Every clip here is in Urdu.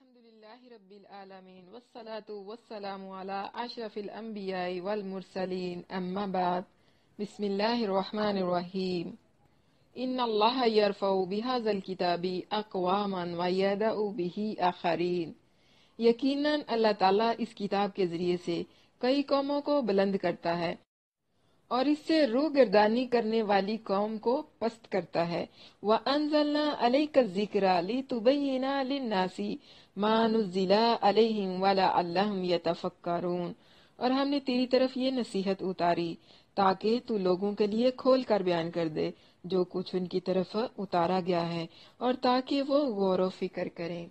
الحمدللہ رب العالمین والصلاة والسلام علی اشرف الانبیاء والمرسلین اما بعد بسم اللہ الرحمن الرحیم ان اللہ یرفع بهذا الکتاب اقواما ویضع به آخرین۔ یقیناً اللہ تعالیٰ اس کتاب کے ذریعے سے کئی قوموں کو بلند کرتا ہے اور اس سے روح گردانی کرنے والی قوم کو پست کرتا ہے۔ وَأَنزَلْنَا عَلَيْكَ الذِّكْرَ لِتُبَيِّنَ لِلنَّاسِ مَا نُزِّلَ عَلَيْهِمْ وَلَعَلَّهُمْ يَتَفَكَّرُونَ، اور ہم نے تیری طرف یہ نصیحت اتاری تاکہ تو لوگوں کے لیے کھول کر بیان کر دے جو کچھ ان کی طرف اتارا گیا ہے اور تاکہ وہ غور و فکر کریں۔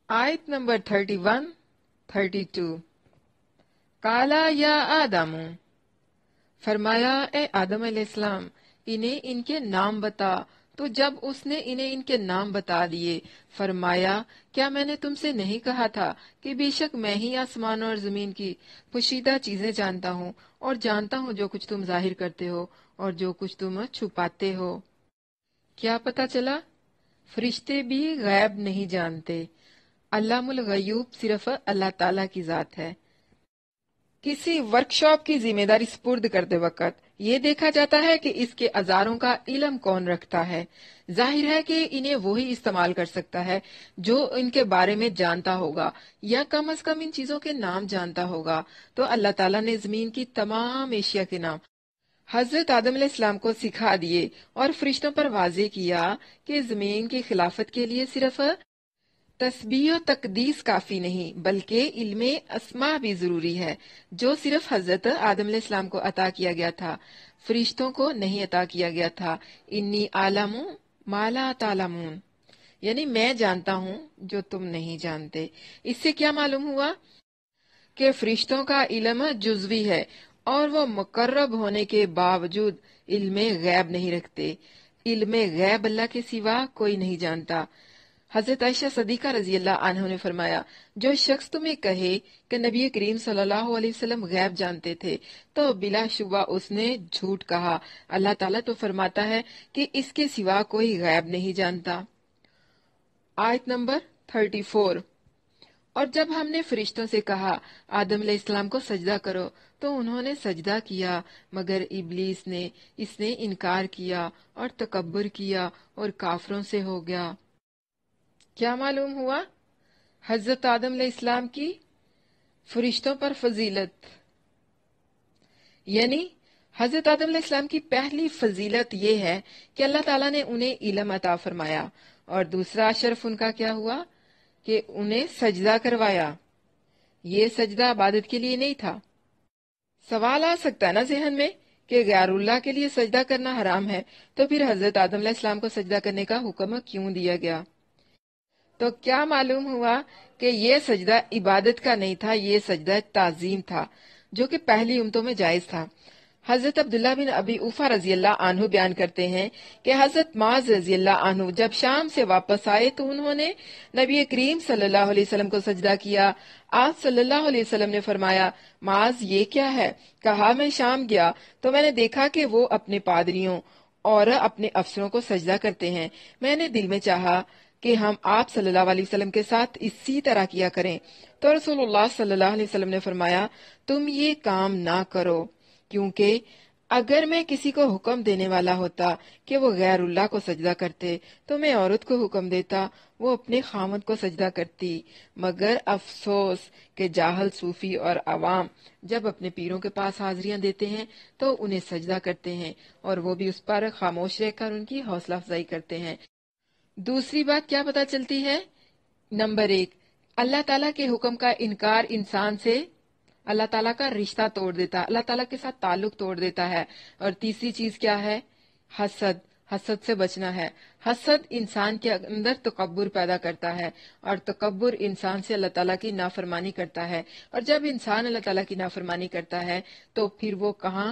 آیت نمبر 32 قَالَ يَا آدَمُ، فرمایا اے آدم علیہ السلام انہیں ان کے نام بتا۔ تو جب اس نے انہیں ان کے نام بتا دیے فرمایا کیا میں نے تم سے نہیں کہا تھا کہ بے شک میں ہی آسمان اور زمین کی پوشیدہ چیزیں جانتا ہوں اور جانتا ہوں جو کچھ تم ظاہر کرتے ہو اور جو کچھ تم چھپاتے ہو۔ کیا پتہ چلا؟ فرشتے بھی غیب نہیں جانتے۔ علام الغیوب صرف اللہ تعالیٰ کی ذات ہے۔ کسی ورکشاپ کی ذمہ داری سپرد کرتے وقت یہ دیکھا جاتا ہے کہ اس کے اوزاروں کا علم کون رکھتا ہے۔ ظاہر ہے کہ انہیں وہی استعمال کر سکتا ہے جو ان کے بارے میں جانتا ہوگا یا کم از کم ان چیزوں کے نام جانتا ہوگا۔ تو اللہ تعالیٰ نے زمین کی تمام اشیاء کے نام حضرت آدم علیہ السلام کو سکھا دیے اور فرشتوں پر واضح کیا کہ زمین کی خلافت کے لیے صرف تسبیح و تقدیس کافی نہیں بلکہ علم اسماء بھی ضروری ہے جو صرف حضرت آدم علیہ السلام کو عطا کیا گیا تھا، فرشتوں کو نہیں عطا کیا گیا تھا۔ انی اعلم ما لا تعلمون، یعنی میں جانتا ہوں جو تم نہیں جانتے۔ اس سے کیا معلوم ہوا کہ فرشتوں کا علم جزوی ہے اور وہ مقرب ہونے کے باوجود علم غیب نہیں رکھتے۔ علم غیب اللہ کے سوا کوئی نہیں جانتا۔ حضرت عائشہ صدیقہ رضی اللہ عنہ نے فرمایا جو شخص تمہیں کہے کہ نبی کریم صلی اللہ علیہ وسلم غیب جانتے تھے تو بلا شبہ اس نے جھوٹ کہا۔ اللہ تعالیٰ تو فرماتا ہے کہ اس کے سوا کوئی غیب نہیں جانتا۔ آیت نمبر 34 اور جب ہم نے فرشتوں سے کہا آدم علیہ السلام کو سجدہ کرو تو انہوں نے سجدہ کیا مگر ابلیس نے اس نے انکار کیا اور تکبر کیا اور کافروں سے ہو گیا۔ کیا معلوم ہوا؟ حضرت آدم علیہ السلام کی فرشتوں پر فضیلت، یعنی حضرت آدم علیہ السلام کی پہلی فضیلت یہ ہے کہ اللہ تعالیٰ نے انہیں علم عطا فرمایا، اور دوسرا شرف ان کا کیا ہوا کہ انہیں سجدہ کروایا۔ یہ سجدہ عبادت کے لیے نہیں تھا۔ سوال آ سکتا ہے نا ذہن میں کہ غیر اللہ کے لیے سجدہ کرنا حرام ہے تو پھر حضرت آدم علیہ السلام کو سجدہ کرنے کا حکم کیوں دیا گیا؟ تو کیا معلوم ہوا کہ یہ سجدہ عبادت کا نہیں تھا، یہ سجدہ تعظیم تھا جو کہ پہلی امتوں میں جائز تھا۔ حضرت عبداللہ بن ابی اوفا رضی اللہ عنہ بیان کرتے ہیں کہ حضرت معاذ رضی اللہ عنہ جب شام سے واپس آئے تو انہوں نے نبی کریم صلی اللہ علیہ وسلم کو سجدہ کیا۔ آپ صلی اللہ علیہ وسلم نے فرمایا معاذ یہ کیا ہے؟ کہا میں شام گیا تو میں نے دیکھا کہ وہ اپنے پادریوں اور اپنے افسروں کو سجدہ کرتے ہیں۔ میں نے دل میں چاہا کہ ہم آپ صلی اللہ علیہ وسلم کے ساتھ اسی طرح کیا کریں، تو رسول اللہ صلی اللہ علیہ وسلم نے فرمایا تم یہ کام نہ کرو، کیونکہ اگر میں کسی کو حکم دینے والا ہوتا کہ وہ غیر اللہ کو سجدہ کرتے تو میں عورت کو حکم دیتا وہ اپنے خامد کو سجدہ کرتی، مگر افسوس کہ جاہل صوفی اور عوام جب اپنے پیروں کے پاس حاضریاں دیتے ہیں تو انہیں سجدہ کرتے ہیں اور وہ بھی اس پر خاموش رہ کر ان کی حوصلہ افزائی کرتے ہیں۔ دوسری بات کیا پتہ چلتی ہے؟ نمبر 1، اللہ تعالیٰ کے حکم کا انکار انسان سے اللہ تعالیٰ کا رشتہ توڑ دیتا ہے، اللہ تعالیٰ کے ساتھ تعلق توڑ دیتا ہے۔ اور تیسری چیز کیا ہے؟ حسد سے بچنا ہے۔ حسد انسان کے اندر تکبر پیدا کرتا ہے اور تکبر انسان سے اللہ تعالیٰ کی نافرمانی کرتا ہے، اور جب انسان اللہ تعالیٰ کی نافرمانی کرتا ہے تو پھر وہ کہاں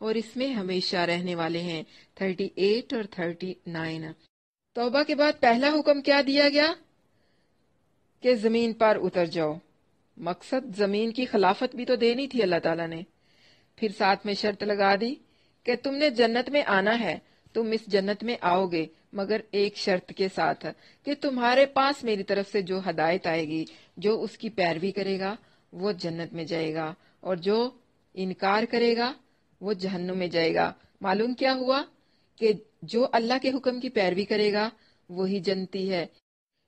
اور اس میں ہمیشہ رہنے والے ہیں۔ 38 اور 39۔ توبہ کے بعد پہلا حکم کیا دیا گیا کہ زمین پر اتر جاؤ۔ مقصد زمین کی خلافت بھی تو دینی تھی اللہ تعالیٰ نے۔ پھر ساتھ میں شرط لگا دی کہ تم نے جنت میں آنا ہے، تم اس جنت میں آؤ گے مگر ایک شرط کے ساتھ کہ تمہارے پاس میری طرف سے جو ہدایت آئے گی، جو اس کی پیروی کرے گا وہ جنت میں جائے گا، اور جو انکار کرے گا وہ جہنم میں جائے گا۔ معلوم کیا ہوا کہ جو اللہ کے حکم کی پیروی کرے گا وہی جنتی ہے،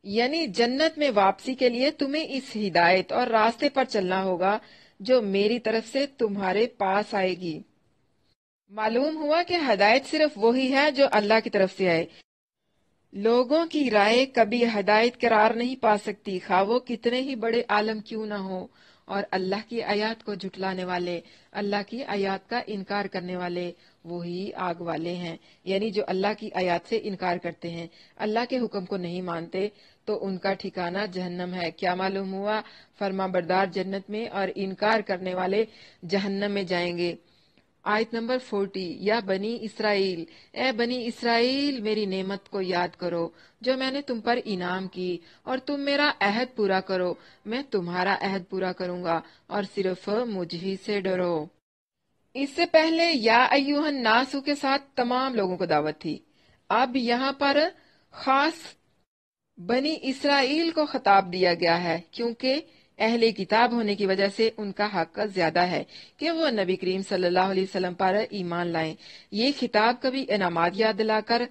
یعنی جنت میں واپسی کے لیے تمہیں اس ہدایت اور راستے پر چلنا ہوگا جو میری طرف سے تمہارے پاس آئے گی۔ معلوم ہوا کہ ہدایت صرف وہی ہے جو اللہ کی طرف سے آئے۔ لوگوں کی رائے کبھی ہدایت قرار نہیں پا سکتی، خواہ وہ کتنے ہی بڑے عالم کیوں نہ ہو، اور اللہ کی آیات کو جھٹلانے والے، اللہ کی آیات کا انکار کرنے والے وہی آگ والے ہیں، یعنی جو اللہ کی آیات سے انکار کرتے ہیں، اللہ کے حکم کو نہیں مانتے، تو ان کا ٹھکانہ جہنم ہے۔ کیا معلوم ہوا؟ فرما بردار جنت میں اور انکار کرنے والے جہنم میں جائیں گے۔ آیت نمبر 40۔ یا بنی اسرائیل، اے بنی اسرائیل میری نعمت کو یاد کرو جو میں نے تم پر انعام کی، اور تم میرا عہد پورا کرو، میں تمہارا عہد پورا کروں گا، اور صرف مجھ ہی سے ڈرو۔ اس سے پہلے یا ایھا الناس کے ساتھ تمام لوگوں کو دعوت تھی، اب یہاں پر خاص بنی اسرائیل کو خطاب دیا گیا ہے، کیونکہ اہل کتاب ہونے کی وجہ سے ان کا حق زیادہ ہے کہ وہ نبی کریم صلی اللہ علیہ وسلم پر ایمان لائیں۔ یہ خطاب کبھی انعامات یاد دلا کر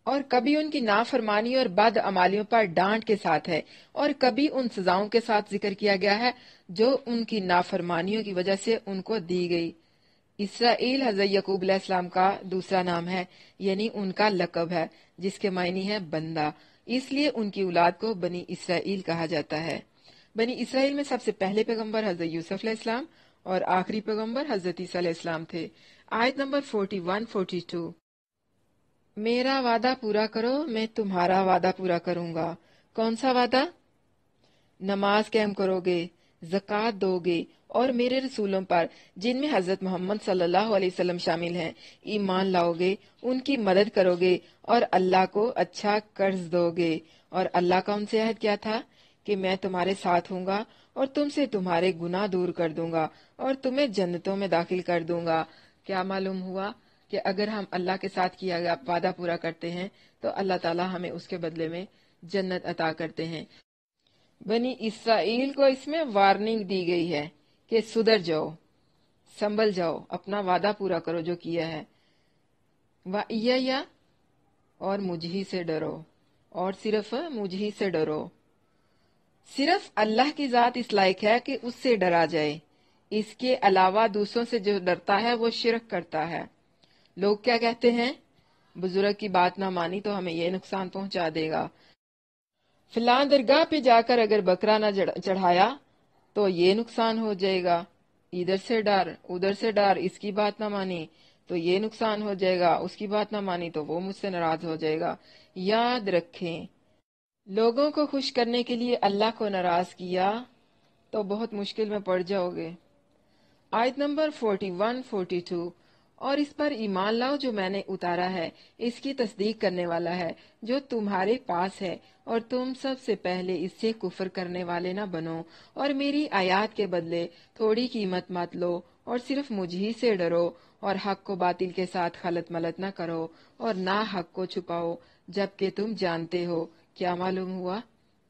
اور کبھی ان کی نافرمانی اور بد عمالیوں پر ڈانٹ کے ساتھ ہے، اور کبھی ان سزاؤں کے ساتھ ذکر کیا گیا ہے جو ان کی نافرمانیوں کی وجہ سے ان کو دی گئی۔ اسرائیل حضرت یعقوب علیہ السلام کا دوسرا نام ہے، یعنی ان کا لقب ہے جس کے معنی ہے بندہ، اس لیے ان کی اولاد کو بنی اسرائیل کہا جاتا ہے۔ بنی اسرائیل میں سب سے پہلے پیغمبر حضرت یوسف علیہ السلام اور آخری پیغمبر حضرت عیسیٰ علیہ السلام تھے۔ آیت نمبر 41-42۔ میرا وعدہ پورا کرو، میں تمہارا وعدہ پورا کروں گا۔ کون سا وعدہ؟ نماز قائم کرو گے، زکوٰۃ دو گے، اور میرے رسولوں پر جن میں حضرت محمد صلی اللہ علیہ وسلم شامل ہیں ایمان لاؤ گے، ان کی مدد کرو گے، اور اللہ کو اچھا قرض دو گے۔ اور اللہ کا ان سے عہد کیا تھا کہ میں تمہارے ساتھ ہوں گا، اور تم سے تمہارے گناہ دور کر دوں گا، اور تمہیں جنتوں میں داخل کر دوں گا۔ کیا معلوم ہوا کہ اگر ہم اللہ کے ساتھ کیا گیا وعدہ پورا کرتے ہیں تو اللہ تعالیٰ ہمیں اس کے بدلے میں جنت عطا کرتے ہیں۔ بنی اسرائیل کو اس میں وارننگ دی گئی ہے کہ سدھر جاؤ، سنبھل جاؤ، اپنا وعدہ پورا کرو جو کیا ہے۔ وَإِيَّیَّ، اور مجھ ہی سے ڈرو، اور صرف مجھ ہی سے ڈرو۔ صرف اللہ کی ذات اس لائق ہے کہ اس سے ڈرا جائے، اس کے علاوہ دوسروں سے جو ڈرتا ہے وہ شرک کرتا ہے۔ لوگ کیا کہتے ہیں؟ بزرگ کی بات نہ مانی تو ہمیں یہ نقصان پہنچا دے گا، فلاں درگاہ پہ جا کر اگر بکرا نہ چڑھایا تو یہ نقصان ہو جائے گا، ادھر سے ڈر ادھر سے ڈر، اس کی بات نہ مانی تو یہ نقصان ہو جائے گا، اس کی بات نہ مانی تو وہ مجھ سے ناراض ہو جائے گا۔ یاد رکھیں، لوگوں کو خوش کرنے کے لیے اللہ کو ناراض کیا تو بہت مشکل میں پڑ جاؤ گے۔ آیت نمبر 41-42۔ اور اس پر ایمان لاؤ جو میں نے اتارا ہے، اس کی تصدیق کرنے والا ہے جو تمہارے پاس ہے، اور تم سب سے پہلے اس سے کفر کرنے والے نہ بنو، اور میری آیات کے بدلے تھوڑی قیمت مت لو، اور صرف مجھ ہی سے ڈرو، اور حق کو باطل کے ساتھ خلط ملط نہ کرو، اور نہ حق کو چھپاؤ جبکہ تم جانتے ہو۔ کیا معلوم ہوا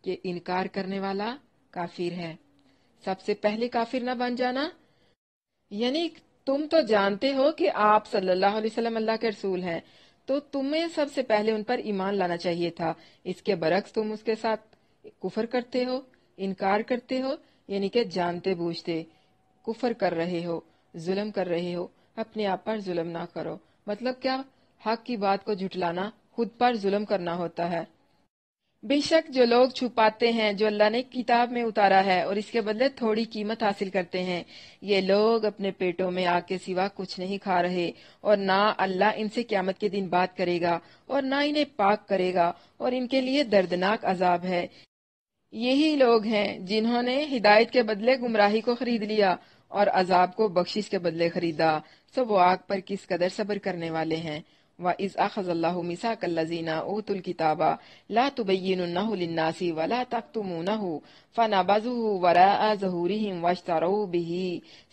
کہ انکار کرنے والا کافر ہے۔ سب سے پہلے کافر نہ بن جانا، یعنی تم تو جانتے ہو کہ آپ صلی اللہ علیہ وسلم اللہ کے رسول ہیں، تو تمہیں سب سے پہلے ان پر ایمان لانا چاہیے تھا۔ اس کے برعکس تم اس کے ساتھ کفر کرتے ہو، انکار کرتے ہو، یعنی کہ جانتے بوجھتے کفر کر رہے ہو، ظلم کر رہے ہو۔ اپنے آپ پر ظلم نہ کرو، مطلب کیا؟ حق کی بات کو جھٹلانا خود پر ظلم کرنا ہوتا ہے۔ بے شک جو لوگ چھپاتے ہیں جو اللہ نے کتاب میں اتارا ہے اور اس کے بدلے تھوڑی قیمت حاصل کرتے ہیں، یہ لوگ اپنے پیٹوں میں آگ کے سوا کچھ نہیں کھا رہے، اور نہ اللہ ان سے قیامت کے دن بات کرے گا، اور نہ انہیں پاک کرے گا، اور ان کے لیے دردناک عذاب ہے۔ یہی لوگ ہیں جنہوں نے ہدایت کے بدلے گمراہی کو خرید لیا، اور عذاب کو بخشش کے بدلے خریدا، سو وہ آگ پر کس قدر صبر کرنے والے ہیں۔ وَإِذْ أَخَذَ اللَّهُ مِيثَاقَ الَّذِينَ أُوتُوا الْكِتَابَ لَا تُبَيِّنُنَّهُ لِلنَّاسِ وَلَا تَكْتُمُونَهُ فَنَبَذُوهُ وَرَاءَ ظُهُورِهِمْ وَاشْتَرَوْا بِهِ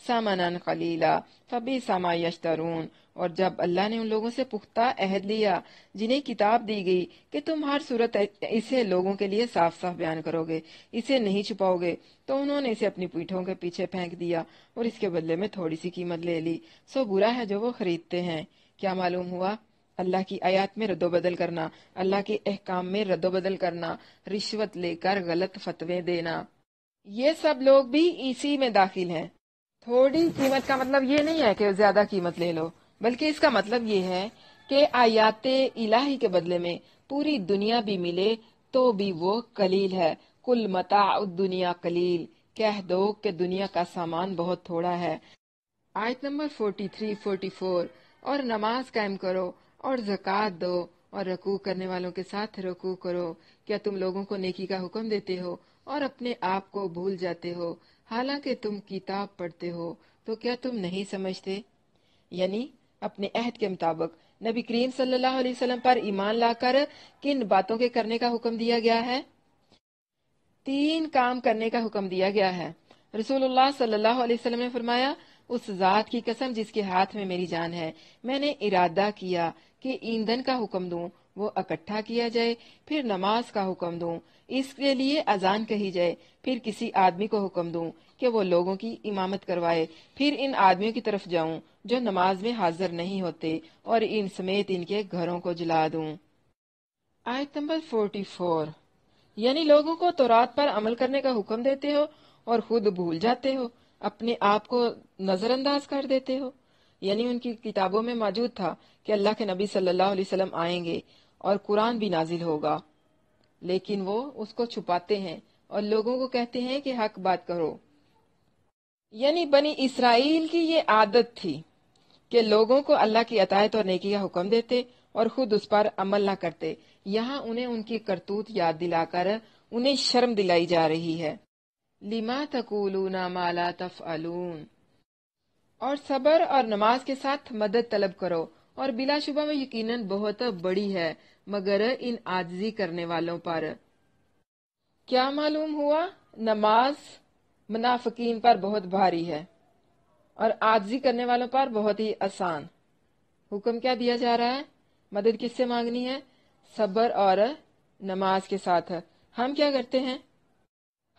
ثَمَنًا قَلِيلًا فَبِئْسَ مَا يَشْتَرُونَ۔ اور جب اللہ نے ان لوگوں سے پختہ عہد لیا جنہیں کتاب دی گئی کہ تم ہر صورت اسے لوگوں کے لیے صاف صاف بیان کرو گے، اسے نہیں چھپاؤ گے، تو انہوں نے اسے اپنی پیٹھوں کے پیچھے پھینک دیا اور اس کے بدلے میں تھوڑی سی قیمت لے لی، سو برا ہے جو وہ خریدتے ہیں۔ کیا معلوم ہوا؟ اللہ کی آیات میں رد و بدل کرنا، اللہ کے احکام میں رد و بدل کرنا، رشوت لے کر غلط فتوے دینا، یہ سب لوگ بھی اسی میں داخل ہیں۔ تھوڑی قیمت کا مطلب یہ نہیں ہے کہ زیادہ قیمت لے لو، بلکہ اس کا مطلب یہ ہے کہ آیات الہی کے بدلے میں پوری دنیا بھی ملے تو بھی وہ قلیل ہے۔ کل متاع الدنیا قلیل، کہہ دو کہ دنیا کا سامان بہت تھوڑا ہے۔ آیت نمبر 43-44، اور نماز قائم کرو اور زکوٰۃ دو اور رکوع کرنے والوں کے ساتھ رکوع کرو۔ کیا تم لوگوں کو نیکی کا حکم دیتے ہو اور اپنے آپ کو بھول جاتے ہو، حالانکہ تم کتاب پڑھتے ہو؟ تو کیا تم نہیں سمجھتے؟ یعنی اپنے عہد کے مطابق نبی کریم صلی اللہ علیہ وسلم پر ایمان لا کر کن باتوں کے کرنے کا حکم دیا گیا ہے؟ 3 کام کرنے کا حکم دیا گیا ہے۔ رسول اللہ صلی اللہ علیہ وسلم نے فرمایا، اس ذات کی قسم جس کے ہاتھ میں میری جان ہے، میں نے ارادہ کیا کہ ایندھن کا حکم دوں، وہ اکٹھا کیا جائے، پھر نماز کا حکم دوں، اس کے لیے اذان کہی جائے، پھر کسی آدمی کو حکم دوں کہ وہ لوگوں کی امامت کروائے، پھر ان آدمیوں کی طرف جاؤں جو نماز میں حاضر نہیں ہوتے اور ان سمیت ان کے گھروں کو جلا دوں۔ آیت نمبر 44، یعنی لوگوں کو تورات پر عمل کرنے کا حکم دیتے ہو اور خود بھول جاتے ہو، اپنے آپ کو نظر انداز کر دیتے ہو۔ یعنی ان کی کتابوں میں موجود تھا کہ اللہ کے نبی صلی اللہ علیہ وسلم آئیں گے اور قرآن بھی نازل ہوگا، لیکن وہ اس کو چھپاتے ہیں اور لوگوں کو کہتے ہیں کہ حق بات کرو۔ یعنی بنی اسرائیل کی یہ عادت تھی کہ لوگوں کو اللہ کی اطاعت اور نیکی کا حکم دیتے اور خود اس پر عمل نہ کرتے۔ یہاں انہیں ان کی کرتوت یاد دلا کر انہیں شرم دلائی جا رہی ہے۔ لما تقولون ما لا تفعلون، اور صبر اور نماز کے ساتھ مدد طلب کرو، اور بلا شبہ وہ یقیناً بہت بڑی ہے مگر ان عاجزی کرنے والوں پر۔ کیا معلوم ہوا؟ نماز منافقین پر بہت بھاری ہے اور عاجزی کرنے والوں پر بہت ہی آسان۔ حکم کیا دیا جا رہا ہے؟ مدد کس سے مانگنی ہے؟ صبر اور نماز کے ساتھ۔ ہم کیا کرتے ہیں؟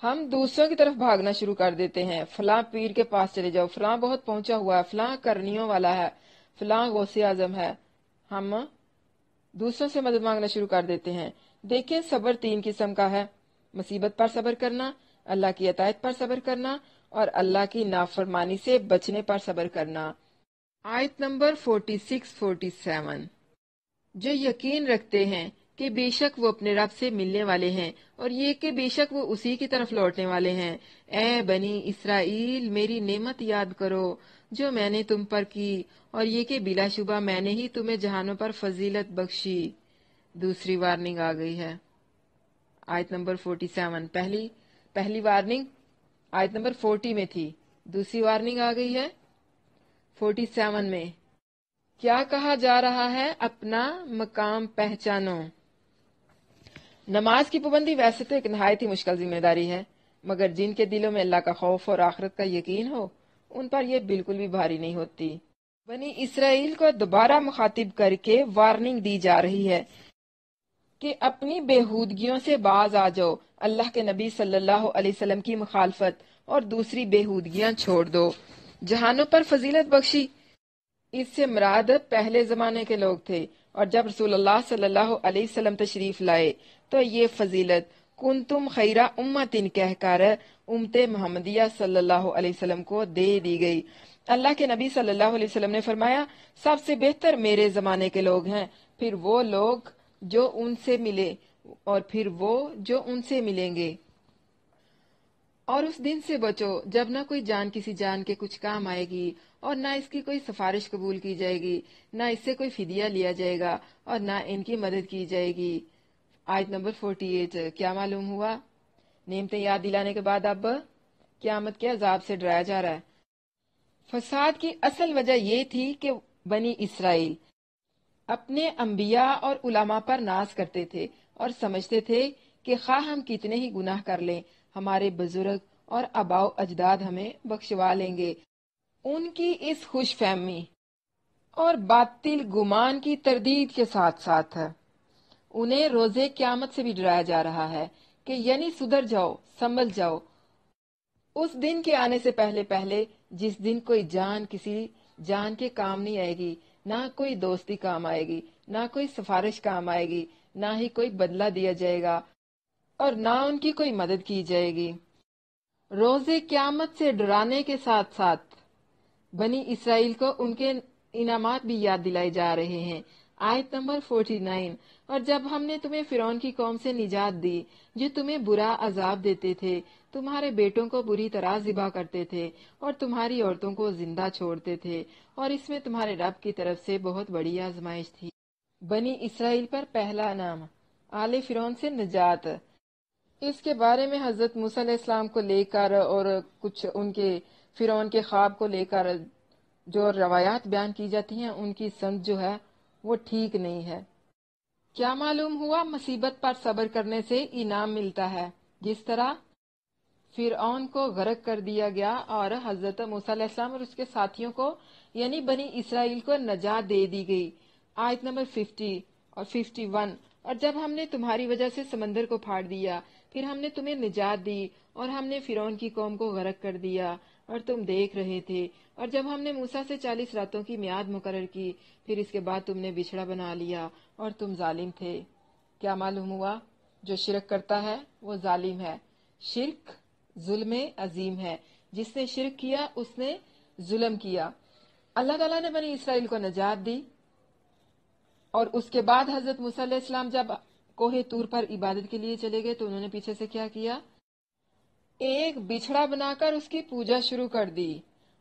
ہم دوسروں کی طرف بھاگنا شروع کر دیتے ہیں، فلاں پیر کے پاس چلے جاؤ، فلاں بہت پہنچا ہوا ہے، فلاں کرنیوں والا ہے، فلاں غوث اعظم ہے۔ ہم دوسروں سے مدد مانگنا شروع کر دیتے ہیں۔ دیکھیں، صبر 3 قسم کا ہے: مصیبت پر صبر کرنا، اللہ کی اطاعت پر صبر کرنا، اور اللہ کی نافرمانی سے بچنے پر صبر کرنا۔ آیت نمبر 46-47، جو یقین رکھتے ہیں کہ بے شک وہ اپنے رب سے ملنے والے ہیں اور یہ کہ بے شک وہ اسی کی طرف لوٹنے والے ہیں۔ اے بنی اسرائیل، میری نعمت یاد کرو جو میں نے تم پر کی، اور یہ کہ بلا شبہ میں نے ہی تمہیں جہانوں پر فضیلت بخشی۔ دوسری وارننگ آ گئی ہے۔ آیت نمبر 47، پہلی وارننگ آیت نمبر 40 میں تھی، دوسری وارننگ آ گئی ہے 47 میں۔ کیا کہا جا رہا ہے؟ اپنا مقام پہچانو۔ نماز کی پابندی ویسے تو ایک نہایت ہی مشکل ذمہ داری ہے، مگر جن کے دلوں میں اللہ کا خوف اور آخرت کا یقین ہو ان پر یہ بالکل بھی بھاری نہیں ہوتی۔ بنی اسرائیل کو دوبارہ مخاطب کر کے وارننگ دی جا رہی ہے کہ اپنی بےہودگیوں سے باز آ جاؤ، اللہ کے نبی صلی اللہ علیہ وسلم کی مخالفت اور دوسری بےہودگیاں چھوڑ دو۔ جہانوں پر فضیلت بخشی، اس سے مراد پہلے زمانے کے لوگ تھے، اور جب رسول اللہ صلی اللہ علیہ وسلم تشریف لائے تو یہ فضیلت کنتم خیر امت کہہ کر امت محمدیہ صلی اللہ علیہ وسلم کو دے دی گئی۔ اللہ کے نبی صلی اللہ علیہ وسلم نے فرمایا، سب سے بہتر میرے زمانے کے لوگ ہیں، پھر وہ لوگ جو ان سے ملے، اور پھر وہ جو ان سے ملیں گے۔ اور اس دن سے بچو جب نہ کوئی جان کسی جان کے کچھ کام آئے گی، اور نہ اس کی کوئی سفارش قبول کی جائے گی، نہ اس سے کوئی فدیہ لیا جائے گا، اور نہ ان کی مدد کی جائے گی۔ آیت نمبر 48، کیا معلوم ہوا؟ نعمتیں یاد دلانے کے بعد اب قیامت کے عذاب سے ڈرایا جا رہا ہے۔ فساد کی اصل وجہ یہ تھی کہ بنی اسرائیل اپنے انبیاء اور علماء پر ناز کرتے تھے اور سمجھتے تھے کہ خواہ ہم کتنے ہی گناہ کر لیں ہمارے بزرگ اور آباء و اجداد ہمیں بخشوا لیں گے۔ ان کی اس خوش فہمی اور باطل گمان کی تردید کے ساتھ ساتھ انہیں روزے قیامت سے بھی ڈرایا جا رہا ہے کہ یعنی سدھر جاؤ، سنبھل جاؤ اس دن کے آنے سے پہلے پہلے، جس دن کوئی جان کسی جان کے کام نہیں آئے گی، نہ کوئی دوستی کام آئے گی، نہ کوئی سفارش کام آئے گی، نہ ہی کوئی بدلہ دیا جائے گا اور نہ ان کی کوئی مدد کی جائے گی۔ روزے قیامت سے ڈرانے کے ساتھ ساتھ بنی اسرائیل کو ان کے انعامات بھی یاد دلائے جا رہے ہیں۔ آیت نمبر 49، اور جب ہم نے تمہیں فرعون کی قوم سے نجات دی جو تمہیں برا عذاب دیتے تھے، تمہارے بیٹوں کو بری طرح ذبح کرتے تھے اور تمہاری عورتوں کو زندہ چھوڑتے تھے، اور اس میں تمہارے رب کی طرف سے بہت بڑی آزمائش تھی۔ بنی اسرائیل پر پہلا انعام، آل فرعون سے نجات۔ اس کے بارے میں حضرت موسیٰ علیہ السلام کو لے کر اور کچھ ان کے فرعون کے خواب کو لے کر جو روایات بیان کی جاتی ہیں ان کی سند جو ہے وہ ٹھیک نہیں ہے۔ کیا معلوم ہوا؟ مصیبت پر صبر کرنے سے انعام ملتا ہے، جس طرح فرعون کو غرق کر دیا گیا اور حضرت موسیٰ علیہ السلام اور اس کے ساتھیوں کو یعنی بنی اسرائیل کو نجات دے دی گئی۔ آیت نمبر 50 اور 51، اور جب ہم نے تمہاری وجہ سے سمندر کو پھاڑ دیا، پھر ہم نے تمہیں نجات دی اور ہم نے فرعون کی قوم کو غرق کر دیا اور تم دیکھ رہے تھے، اور جب ہم نے موسیٰ سے 40 راتوں کی میعاد مقرر کی، پھر اس کے بعد تم نے بچھڑا بنا لیا اور تم ظالم تھے۔ کیا معلوم ہوا؟ جو شرک کرتا ہے وہ ظالم ہے۔ شرک ظلم عظیم ہے، جس نے شرک کیا اس نے ظلم کیا۔ اللہ تعالیٰ نے بنی اسرائیل کو نجات دی، اور اس کے بعد حضرت موسیٰ علیہ السلام جب کوہ طور پر عبادت کے لیے چلے گئے تو انہوں نے پیچھے سے کیا کیا؟ ایک بچھڑا بنا کر اس کی پوجا شروع کر دی،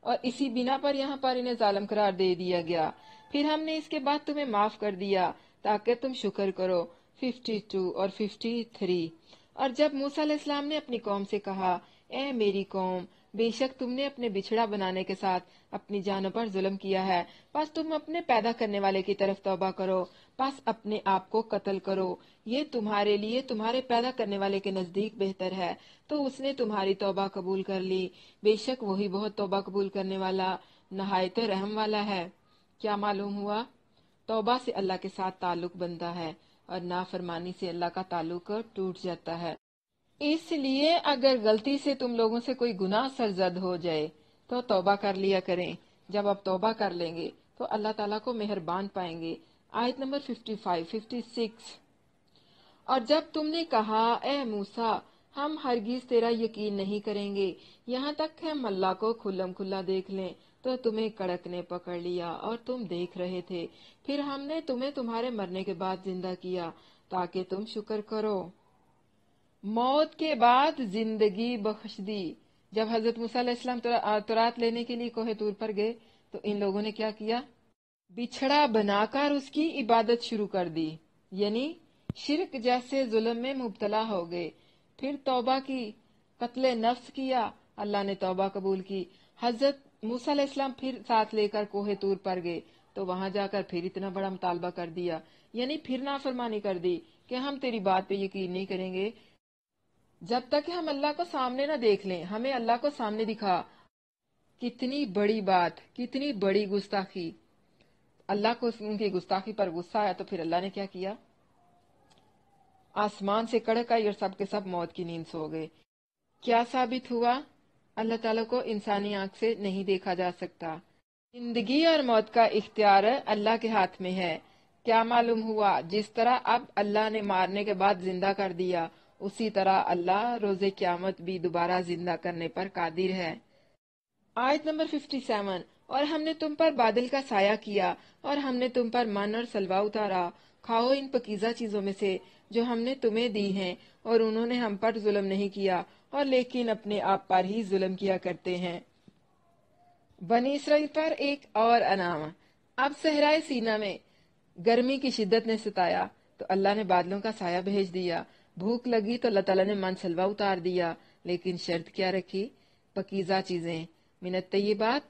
اور اسی بنا پر یہاں پر انہیں ظالم قرار دے دیا گیا۔ پھر ہم نے اس کے بعد تمہیں معاف کر دیا تاکہ تم شکر کرو، 52 اور 53۔ اور جب موسیٰ علیہ السلام نے اپنی قوم سے کہا، اے میری قوم، بے شک تم نے اپنے بچھڑا بنانے کے ساتھ اپنی جانوں پر ظلم کیا ہے، بس تم اپنے پیدا کرنے والے کی طرف توبہ کرو، بس اپنے آپ کو قتل کرو، یہ تمہارے لیے تمہارے پیدا کرنے والے کے نزدیک بہتر ہے۔ تو اس نے تمہاری توبہ قبول کر لی، بے شک وہی بہت توبہ قبول کرنے والا، نہایت رحم والا ہے۔ کیا معلوم ہوا؟ توبہ سے اللہ کے ساتھ تعلق بنتا ہے اور نافرمانی سے اللہ کا تعلق ٹوٹ جاتا ہے۔ اس لیے اگر غلطی سے تم لوگوں سے کوئی گناہ سرزد ہو جائے تو توبہ کر لیا کریں۔ جب آپ توبہ کر لیں گے تو اللہ تعالیٰ کو مہربان پائیں گے۔ آیت نمبر 55، 56، اور جب تم نے کہا، اے موسیٰ، ہم ہرگز تیرا یقین نہیں کریں گے یہاں تک کہ ہم اللہ کو کھلم کھلا دیکھ لیں، تو تمہیں کڑک نے پکڑ لیا اور تم دیکھ رہے تھے، پھر ہم نے تمہیں تمہارے مرنے کے بعد زندہ کیا تاکہ تم شکر کرو۔ موت کے بعد زندگی بخش دی۔ جب حضرت موسیٰ علیہ السلام تورات لینے کے لیے کوہ طور پر گئے تو ان لوگوں نے کیا کیا؟ بچھڑا بنا کر اس کی عبادت شروع کر دی، یعنی شرک جیسے ظلم میں مبتلا ہو گئے۔ پھر توبہ کی، قتل نفس کیا، اللہ نے توبہ قبول کی۔ حضرت موسیٰ علیہ السلام پھر ساتھ لے کر کوہ طور پر گئے تو وہاں جا کر پھر اتنا بڑا مطالبہ کر دیا، یعنی پھر نافرمانی کر دی کہ ہم تیری بات پہ یقین نہیں کریں گے جب تک کہ ہم اللہ کو سامنے نہ دیکھ لیں، ہمیں اللہ کو سامنے دکھا۔ کتنی بڑی بات، کتنی بڑی گستاخی۔ اللہ کو ان کی گستاخی پر غصہ آیا تو پھر اللہ نے کیا کیا؟ آسمان سے کڑک آئی اور سب کے سب موت کی نیند سو گئے۔ کیا ثابت ہوا؟ اللہ تعالیٰ کو انسانی آنکھ سے نہیں دیکھا جا سکتا۔ زندگی اور موت کا اختیار اللہ کے ہاتھ میں ہے۔ کیا معلوم ہوا؟ جس طرح اب اللہ نے مارنے کے بعد زندہ کر دیا، اسی طرح اللہ روز قیامت بھی دوبارہ زندہ کرنے پر قادر ہے۔ آیت نمبر 57، اور ہم نے تم پر بادل کا سایہ کیا اور ہم نے تم پر من اور سلوا اتارا، کھاؤ ان پکیزہ چیزوں میں سے جو ہم نے تمہیں دی ہیں، اور انہوں نے ہم پر ظلم نہیں کیا اور لیکن اپنے آپ پر ہی ظلم کیا کرتے ہیں۔ بنی اسرائیل پر ایک اور انعام۔ اب صحرائے سینا میں گرمی کی شدت نے ستایا تو اللہ نے بادلوں کا سایہ بھیج دیا، بھوک لگی تو اللہ تعالیٰ نے من سلوا اتار دیا، لیکن شرط کیا رکھی؟ پکیزہ چیزیں، من الطیبات،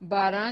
12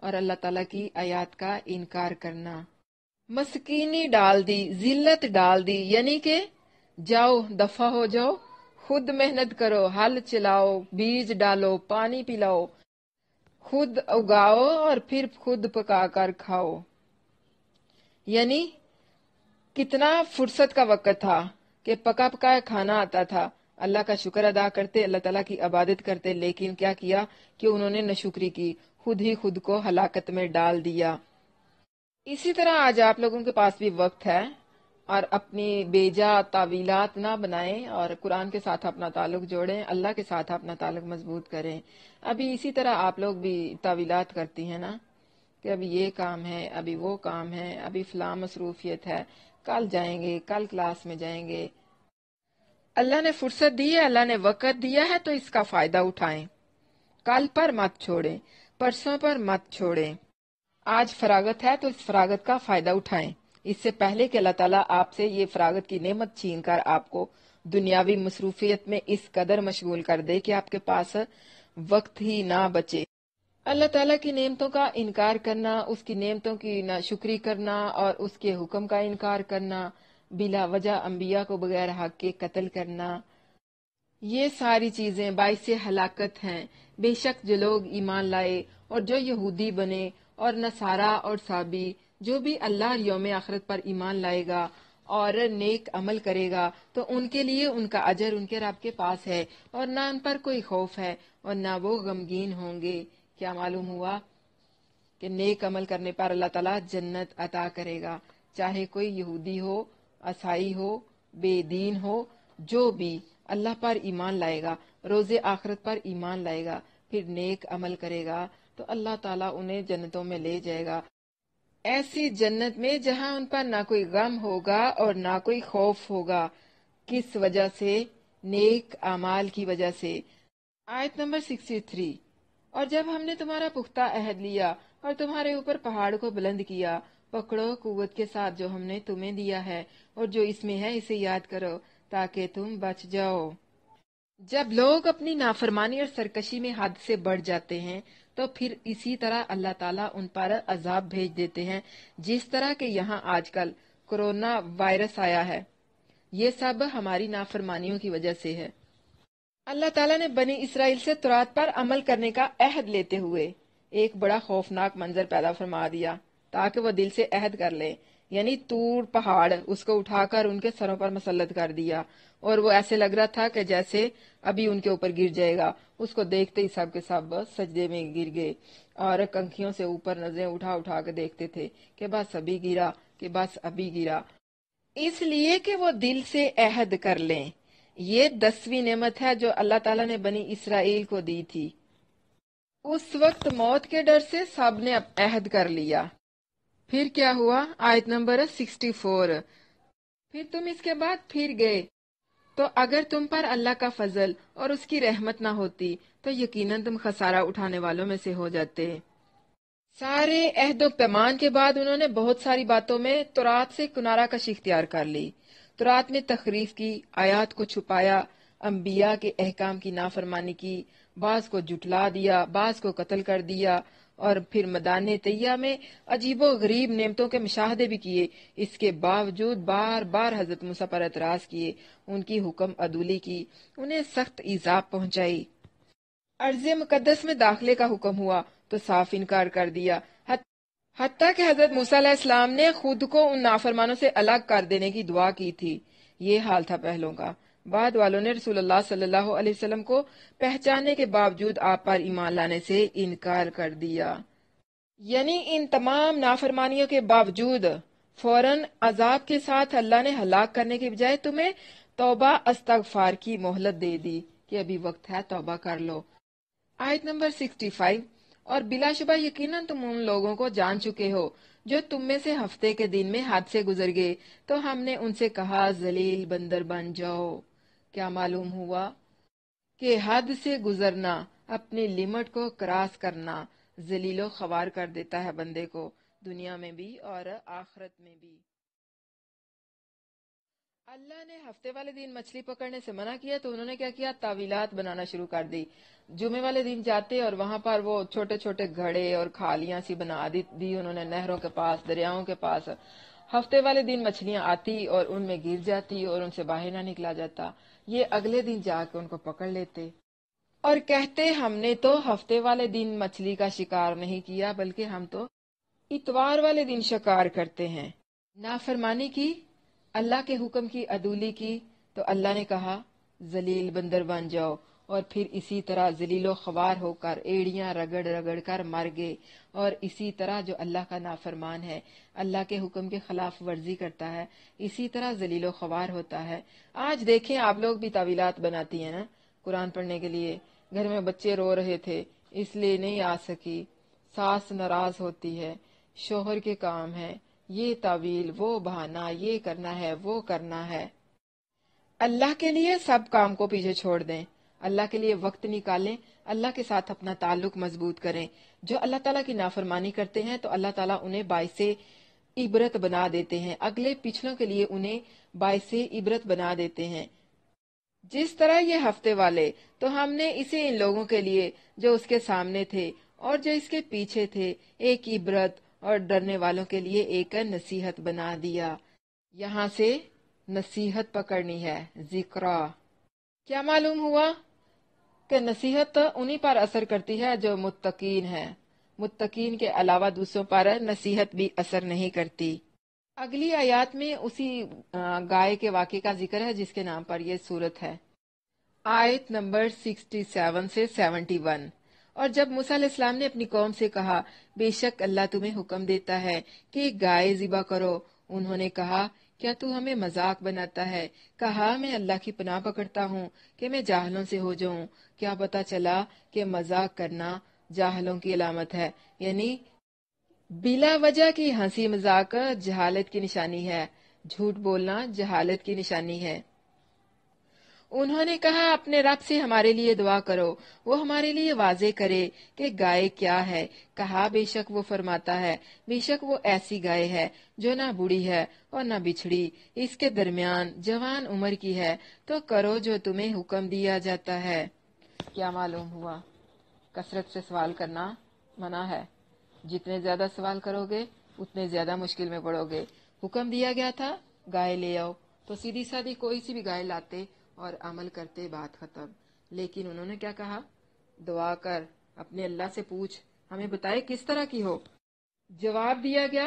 اور اللہ تعالیٰ کی آیات کا انکار کرنا۔ مسکینی ڈال دی، ذلت ڈال دی، یعنی کہ جاؤ دفع ہو جاؤ، خود محنت کرو، ہل چلاؤ، بیج ڈالو، پانی پلاؤ، خود اگاؤ اور پھر خود پکا کر کھاؤ۔ یعنی کتنا فرصت کا وقت تھا کہ پکا پکایا کھانا آتا تھا، اللہ کا شکر ادا کرتے، اللہ تعالیٰ کی عبادت کرتے، لیکن کیا کیا کہ انہوں نے ناشکری کی، خود ہی خود کو ہلاکت میں ڈال دیا۔ اسی طرح آج آپ لوگوں کے پاس بھی وقت ہے، اور اپنی بیجا تعویلات نہ بنائیں اور قرآن کے ساتھ اپنا تعلق جوڑیں، اللہ کے ساتھ اپنا تعلق مضبوط کریں۔ ابھی اسی طرح آپ لوگ بھی تعویلات کرتی ہیں نا کہ ابھی یہ کام ہے، ابھی وہ کام ہے، ابھی فلاں مصروفیت ہے، کل جائیں گے، کل کلاس میں جائیں گے۔ اللہ نے فرصت دی ہے، اللہ نے وقت دیا ہے، تو اس کا فائدہ اٹھائیں، کل پر مت چھوڑیں، پرسوں پر مت چھوڑیں۔ آج فراغت ہے تو اس فراغت کا فائدہ اٹھائیں، اس سے پہلے کہ اللہ تعالیٰ آپ سے یہ فراغت کی نعمت چھین کر آپ کو دنیاوی مصروفیت میں اس قدر مشغول کر دے کہ آپ کے پاس وقت ہی نہ بچے۔ اللہ تعالیٰ کی نعمتوں کا انکار کرنا، اس کی نعمتوں کی ناشکری کرنا اور اس کے حکم کا انکار کرنا، بلا وجہ انبیاء کو بغیر حق کے قتل کرنا، یہ ساری چیزیں باعث ہلاکت ہیں۔ بے شک جو لوگ ایمان لائے اور جو یہودی بنے اور نصارہ اور صابی، جو بھی اللہ اور یوم آخرت پر ایمان لائے گا اور نیک عمل کرے گا، تو ان کے لیے ان کا اجر ان کے رب کے پاس ہے، اور نہ ان پر کوئی خوف ہے اور نہ وہ غمگین ہوں گے۔ کیا معلوم ہوا کہ نیک عمل کرنے پر اللہ تعالیٰ جنت عطا کرے گا، چاہے کوئی یہودی ہو، عیسائی ہو، بے دین ہو، جو بھی اللہ پر ایمان لائے گا، روز آخرت پر ایمان لائے گا، پھر نیک عمل کرے گا، تو اللہ تعالیٰ انہیں جنتوں میں لے جائے گا، ایسی جنت میں جہاں ان پر نہ کوئی غم ہوگا اور نہ کوئی خوف ہوگا۔ کس وجہ سے؟ نیک اعمال کی وجہ سے۔ آیت نمبر 63، اور جب ہم نے تمہارا پختہ عہد لیا اور تمہارے اوپر پہاڑ کو بلند کیا، پکڑو قوت کے ساتھ جو ہم نے تمہیں دیا ہے، اور جو اس میں ہے اسے یاد کرو تاکہ تم بچ جاؤ۔ جب لوگ اپنی نافرمانی اور سرکشی میں حد سے بڑھ جاتے ہیں تو پھر اسی طرح اللہ تعالیٰ ان پر عذاب بھیج دیتے ہیں، جس طرح کہ یہاں آج کل کرونا وائرس آیا ہے، یہ سب ہماری نافرمانیوں کی وجہ سے ہے۔ اللہ تعالیٰ نے بنی اسرائیل سے تورات پر عمل کرنے کا عہد لیتے ہوئے ایک بڑا خوفناک منظر پیدا فرما دیا تاکہ وہ دل سے عہد کر لیں، یعنی طور پہاڑ اس کو اٹھا کر ان کے سروں پر مسلط کر دیا، اور وہ ایسے لگ رہا تھا کہ جیسے ابھی ان کے اوپر گر جائے گا۔ اس کو دیکھتے ہی سب کے سب سجدے میں گر گئے اور کنکھیوں سے اوپر نظریں اٹھا اٹھا کے دیکھتے تھے کہ بس ابھی گرا، کہ بس ابھی گرا، اس لیے کہ وہ دل سے عہد کر لیں۔ یہ 10ویں نعمت ہے جو اللہ تعالیٰ نے بنی اسرائیل کو دی تھی۔ اس وقت موت کے ڈر سے سب نے عہد کر لیا۔ پھر کیا ہوا؟ آیت نمبر 64، پھر تم اس کے بعد پھر گئے، تو اگر تم پر اللہ کا فضل اور اس کی رحمت نہ ہوتی تو یقیناً تم خسارہ اٹھانے والوں میں سے ہو جاتے۔ سارے عہد و پیمان کے بعد انہوں نے بہت ساری باتوں میں تورات سے کنارہ کشی اختیار کر لی، تورات میں تحریف کی، آیات کو چھپایا، انبیاء کے احکام کی نافرمانی کی، بعض کو جھٹلا دیا، بعض کو قتل کر دیا، اور پھر میدان طیہ میں عجیب و غریب نعمتوں کے مشاہدے بھی کیے۔ اس کے باوجود بار بار حضرت موسیٰ پر اعتراض کیے، ان کی حکم عدولی کی، انہیں سخت ایذا پہنچائی۔ ارض مقدس میں داخلے کا حکم ہوا تو صاف انکار کر دیا، حتیٰ کہ حضرت موسیٰ علیہ السلام نے خود کو ان نافرمانوں سے الگ کر دینے کی دعا کی تھی۔ یہ حال تھا پہلوں کا۔ بعد والوں نے رسول اللہ صلی اللہ علیہ وسلم کو پہچاننے کے باوجود آپ پر ایمان لانے سے انکار کر دیا۔ یعنی ان تمام نافرمانیوں کے باوجود فوراً عذاب کے ساتھ اللہ نے ہلاک کرنے کے بجائے تمہیں توبہ استغفار کی مہلت دے دی کہ ابھی وقت ہے، توبہ کر لو۔ آیت نمبر 65، اور بلا شبہ یقیناً تم ان لوگوں کو جان چکے ہو جو تم میں سے ہفتے کے دن میں حد سے گزر گئے، تو ہم نے ان سے کہا ذلیل بندر بن جاؤ۔ کیا معلوم ہوا کہ حد سے گزرنا، اپنی لمٹ کو کراس کرنا، ذلیل و خوار کر دیتا ہے بندے کو، دنیا میں بھی اور آخرت میں بھی۔ اللہ نے ہفتے والے دن مچھلی پکڑنے سے منع کیا تو انہوں نے کیا کیا، تعویلات بنانا شروع کر دی۔ جمعے والے دن جاتے اور وہاں پر وہ چھوٹے چھوٹے گھڑے اور کھالیاں سی بنا دی انہوں نے نہروں کے پاس، دریاؤں کے پاس۔ ہفتے والے دن مچھلیاں آتی اور ان میں گر جاتی اور ان سے باہر نہ نکلا جاتا، یہ اگلے دن جا کے ان کو پکڑ لیتے اور کہتے ہم نے تو ہفتے والے دن مچھلی کا شکار نہیں کیا بلکہ ہم تو اتوار والے دن شکار کرتے ہیں۔ نافرمانی کی، اللہ کے حکم کی عدولی کی تو اللہ نے کہا ذلیل بندر بن جاؤ، اور پھر اسی طرح ذلیل و خوار ہو کر ایڑیاں رگڑ رگڑ کر مر گئے۔ اور اسی طرح جو اللہ کا نافرمان ہے، اللہ کے حکم کے خلاف ورزی کرتا ہے، اسی طرح ذلیل و خوار ہوتا ہے۔ آج دیکھیں آپ لوگ بھی تعویلات بناتی ہیں نا قرآن پڑھنے کے لیے، گھر میں بچے رو رہے تھے اس لیے نہیں آ سکی، ساس ناراض ہوتی ہے، شوہر کے کام ہے، یہ تعویل، وہ بہانہ، یہ کرنا ہے، وہ کرنا ہے۔ اللہ کے لیے سب کام کو پیچھے چھوڑ دیں، اللہ کے لیے وقت نکالیں، اللہ کے ساتھ اپنا تعلق مضبوط کریں۔ جو اللہ تعالیٰ کی نافرمانی کرتے ہیں تو اللہ تعالیٰ انہیں باعث عبرت بنا دیتے ہیں، اگلے پچھلوں کے لیے انہیں باعث عبرت بنا دیتے ہیں۔ جس طرح یہ ہفتے والے، تو ہم نے اسے ان لوگوں کے لیے جو اس کے سامنے تھے اور جو اس کے پیچھے تھے ایک عبرت اور ڈرنے والوں کے لیے ایک نصیحت بنا دیا۔ یہاں سے نصیحت پکڑنی ہے، ذکرہ۔ کیا معلوم ہوا کہ نصیحت انہی پر اثر کرتی ہے جو متقین ہیں، متقین کے علاوہ دوسروں پر نصیحت بھی اثر نہیں کرتی۔ اگلی آیات میں اسی گائے کے واقعے کا ذکر ہے جس کے نام پر یہ سورت ہے۔ آیت نمبر 67 سے 71۔ اور جب موسیٰ علیہ السلام نے اپنی قوم سے کہا بے شک اللہ تمہیں حکم دیتا ہے کہ گائے ذبح کرو، انہوں نے کہا کیا تو ہمیں مذاق بناتا ہے؟ کہا میں اللہ کی پناہ پکڑتا ہوں کہ میں جاہلوں سے ہو جاؤں۔ کیا پتا چلا کہ مذاق کرنا جاہلوں کی علامت ہے، یعنی بلا وجہ کی ہنسی مذاق جہالت کی نشانی ہے، جھوٹ بولنا جہالت کی نشانی ہے۔ انہوں نے کہا اپنے رب سے ہمارے لیے دعا کرو، وہ ہمارے لیے واضح کرے کہ گائے کیا ہے۔ کہا بے شک وہ فرماتا ہے، بے شک وہ ایسی گائے ہے جو نہ بوڑھی ہے اور نہ بچھڑی، اس کے درمیان جوان عمر کی ہے، تو کرو جو تمہیں حکم دیا جاتا ہے۔ کیا معلوم ہوا؟ کثرت سے سوال کرنا منع ہے، جتنے زیادہ سوال کرو گے اتنے زیادہ مشکل میں پڑو گے۔ حکم دیا گیا تھا گائے لے آؤ تو سیدھی سادھی کوئی سی بھی گائے لاتے اور عمل کرتے، بات ختم۔ لیکن انہوں نے کیا کہا؟ دعا کر، اپنے اللہ سے پوچھ، ہمیں بتائے کس طرح کی ہو۔ جواب دیا گیا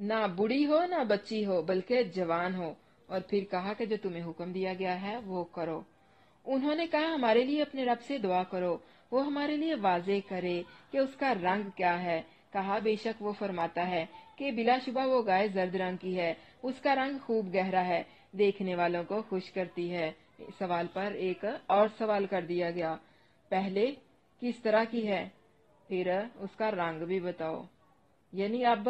نہ بڑھی ہو نہ بچی ہو بلکہ جوان ہو، اور پھر کہا کہ جو تمہیں حکم دیا گیا ہے وہ کرو۔ انہوں نے کہا ہمارے لیے اپنے رب سے دعا کرو، وہ ہمارے لیے واضح کرے کہ اس کا رنگ کیا ہے۔ کہا بے شک وہ فرماتا ہے کہ بلا شبہ وہ گائے زرد رنگ کی ہے، اس کا رنگ خوب گہرا ہے، دیکھنے والوں کو خوش کرتی ہے۔ سوال پر ایک اور سوال کر دیا گیا، پہلے کس طرح کی ہے، پھر اس کا رنگ بھی بتاؤ، یعنی اب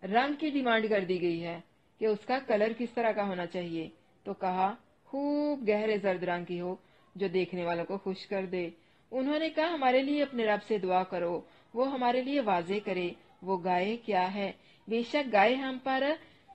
رنگ کی ڈیمانڈ کر دی گئی ہے کہ اس کا کلر کس طرح کا ہونا چاہیے۔ تو کہا خوب گہرے زرد رنگ کی ہو جو دیکھنے والوں کو خوش کر دے۔ انہوں نے کہا ہمارے لیے اپنے رب سے دعا کرو، وہ ہمارے لیے واضح کرے وہ گائے کیا ہے۔ بے شک گائے ہم پر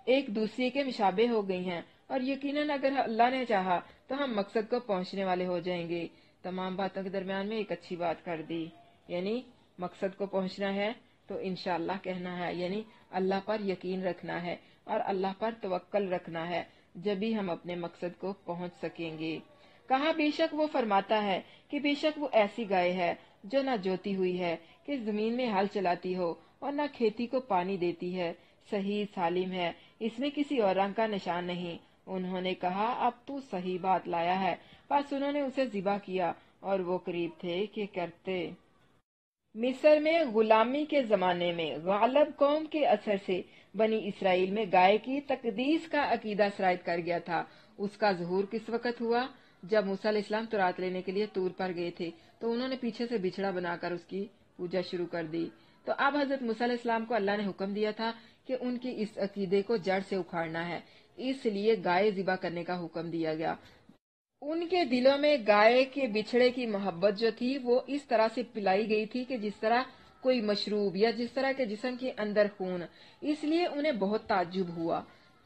ایک دوسرے کے مشابہ ہو گئی ہیں، اور یقیناً اگر اللہ نے چاہا تو ہم مقصد کو پہنچنے والے ہو جائیں گے۔ تمام باتوں کے درمیان میں ایک اچھی بات کر دی، یعنی مقصد کو پہنچنا ہے تو انشاءاللہ کہنا ہے، یعنی اللہ پر یقین رکھنا ہے اور اللہ پر توکل رکھنا ہے، جبھی ہم اپنے مقصد کو پہنچ سکیں گے۔ کہا بے شک وہ فرماتا ہے کہ بے شک وہ ایسی گائے ہے جو نہ جوتی ہوئی ہے کہ زمین میں ہل چلاتی ہو اور نہ کھیتی کو پانی دیتی ہے، صحیح سالم ہے، اس میں کسی اور رنگ کا نشان نہیں۔ انہوں نے کہا اب تو صحیح بات لایا ہے، پس انہوں نے اسے ذبح کیا اور وہ قریب تھے کہ کرتے۔ مصر میں غلامی کے زمانے میں غالب قوم کے اثر سے بنی اسرائیل میں گائے کی تقدیس کا عقیدہ سرایت کر گیا تھا۔ اس کا ظہور کس وقت ہوا؟ جب موسیٰ علیہ السلام تورات لینے کے لیے طور پر گئے تھے تو انہوں نے پیچھے سے بچھڑا بنا کر اس کی پوجا شروع کر دی۔ تو اب حضرت موسیٰ علیہ السلام کو اللہ نے حکم دیا تھا کہ ان کی اس عقیدے کو جڑ سے اکھاڑنا ہے، اس لیے گائے ذبح کرنے کا حکم دیا گیا۔ ان کے دلوں میں گائے کے بچھڑے کی محبت جو تھی وہ اس طرح سے پلائی گئی تھی کہ جس طرح کوئی مشروب یا جس طرح کے جسم کے اندر خون، اس لیے انہیں بہت تعجب ہوا۔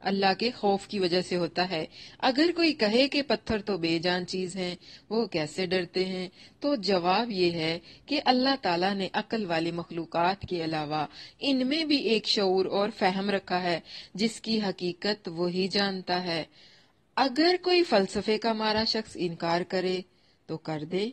اللہ کے خوف کی وجہ سے ہوتا ہے۔ اگر کوئی کہے کہ پتھر تو بے جان چیز ہیں، وہ کیسے ڈرتے ہیں، تو جواب یہ ہے کہ اللہ تعالیٰ نے عقل والی مخلوقات کے علاوہ ان میں بھی ایک شعور اور فہم رکھا ہے جس کی حقیقت وہی جانتا ہے۔ اگر کوئی فلسفے کا مارا شخص انکار کرے تو کر دے۔